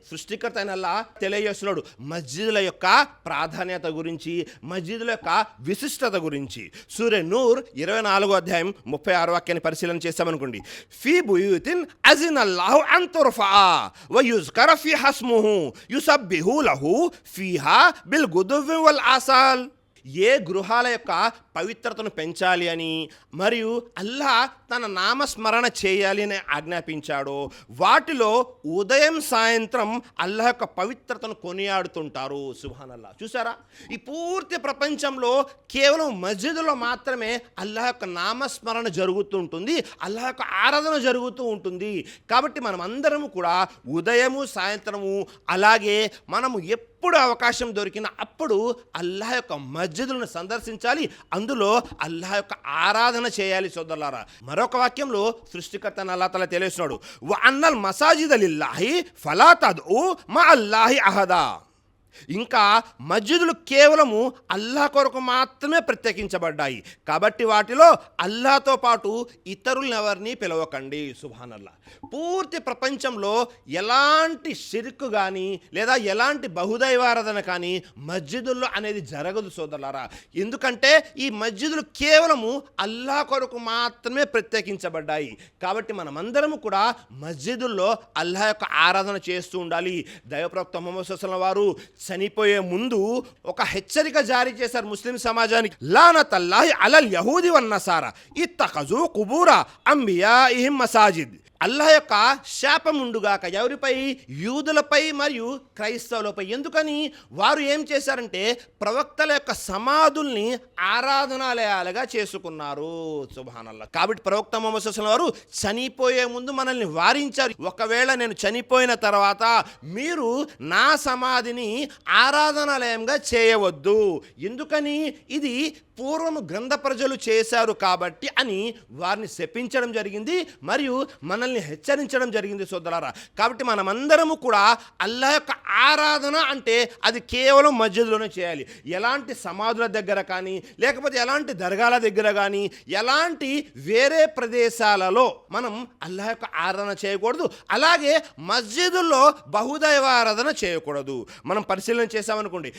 సృష్టికర్త అయిన అల్లా తెలియజేస్తున్నాడు మస్జిదుల యొక్క ప్రాధాన్యత గురించి, మస్జిదుల యొక్క విశిష్టత గురించి. సూరే నూర్ 24వ అధ్యాయం 36వ వాక్యాన్ని పరిశీలన చేస్తామనుకోండి. ఫీ బుయూతిన్ అజినల్లాహు అన్ తుర్ఫా వ యుజ్కర ఫీహా ఇస్ముహు యుసబ్బిహు లహు ఫీహా బిల్ గుదువ్వి వల్ ఆసాల్. ఏ గృహాల యొక్క పవిత్రతను పెంచాలి అని మరియు అల్లా తన నామస్మరణ చేయాలి అని ఆజ్ఞాపించాడో వాటిలో ఉదయం సాయంత్రం అల్లా యొక్క పవిత్రతను కొనియాడుతుంటారు. సుబ్హానల్లా. చూసారా, ఈ పూర్తి ప్రపంచంలో కేవలం మస్జిదులో మాత్రమే అల్లా యొక్క నామస్మరణ జరుగుతుంటుంది, అల్లా యొక్క ఆరాధన జరుగుతూ ఉంటుంది. కాబట్టి మనం అందరము కూడా ఉదయము సాయంత్రము అలాగే మనము ఎప్పుడు అవకాశం దొరికిన అప్పుడు అల్లాహ్ యొక్క మస్జిదులను సందర్శించాలి, అందులో అల్లాహ్ యొక్క ఆరాధన చేయాలి సోదరులారా. మరొక వాక్యంలో సృష్టికర్త అల్లాహ్ తఆలా తెలియజేస్తున్నాడు, వ అన్నల్ మసాజిద లిల్లాహి ఫలా తద్ఉ మా అల్లాహి అహదా. ఇంకా మస్జిదులు కేవలము అల్లాహ్ కొరకు మాత్రమే ప్రత్యేకించబడ్డాయి కాబట్టి వాటిలో అల్లాహ్తో పాటు ఇతరులను ఎవరిని పిలవకండి. సుబ్హానల్లా. పూర్తి ప్రపంచంలో ఎలాంటి షిర్క్ కానీ లేదా ఎలాంటి బహుదైవారాధన కానీ మస్జిదుల్లో అనేది జరగదు సోదరులారా. ఎందుకంటే ఈ మస్జిదులు కేవలము అల్లాహ్ కొరకు మాత్రమే ప్రత్యేకించబడ్డాయి కాబట్టి మనమందరము కూడా మస్జిదుల్లో అల్లాహ్ యొక్క ఆరాధన చేస్తూ ఉండాలి. దైవప్రవక్త ముహమ్మద్ సల్లల్లాహు అలైహి వసల్లం వారు చనిపోయే ముందు ఒక హెచ్చరిక జారీ చేశారు ముస్లిం సమాజానికి. లానతల్లాహి అలల్ యహూది వన్నసారా ఇత్తఖజు కుబూర అంబియాఇహిం మసాజిద్. అల్లాహ్ యొక్క శాపం ఉండుగాక ఎవరిపై? యూదులపై మరియు క్రైస్తవులపై. ఎందుకని? వారు ఏం చేశారంటే ప్రవక్తల యొక్క సమాధుల్ని ఆరాధనాలయాలుగా చేసుకున్నారు. సుబ్హానల్లాహ్. కాబట్టి ప్రవక్త ముహమ్మద్ సల్లల్లాహు అలైహి వసల్లం వారు చనిపోయే ముందు మనల్ని వారించారు, ఒకవేళ నేను చనిపోయిన తర్వాత మీరు నా సమాధిని ఆరాధనాలయంగా చేయవద్దు. ఎందుకని? ఇది పూర్వము గ్రంథ ప్రజలు చేశారు కాబట్టి అని వారిని శపించడం జరిగింది మరియు మనల్ని హెచ్చరించడం జరిగింది సోదరులారా. కాబట్టి మనమందరము కూడా అల్లాహ్ యొక్క ఆరాధన అంటే అది కేవలం మస్జిద్లోనే చేయాలి. ఎలాంటి సమాధుల దగ్గర కానీ లేకపోతే ఎలాంటి దర్గాల దగ్గర కానీ ఎలాంటి వేరే ప్రదేశాలలో మనం అల్లాహ్ యొక్క ఆరాధన చేయకూడదు. అలాగే మస్జిదుల్లో బహుదైవారాధన చేయకూడదు. మనం పరిశీలన చేసామనుకోండి,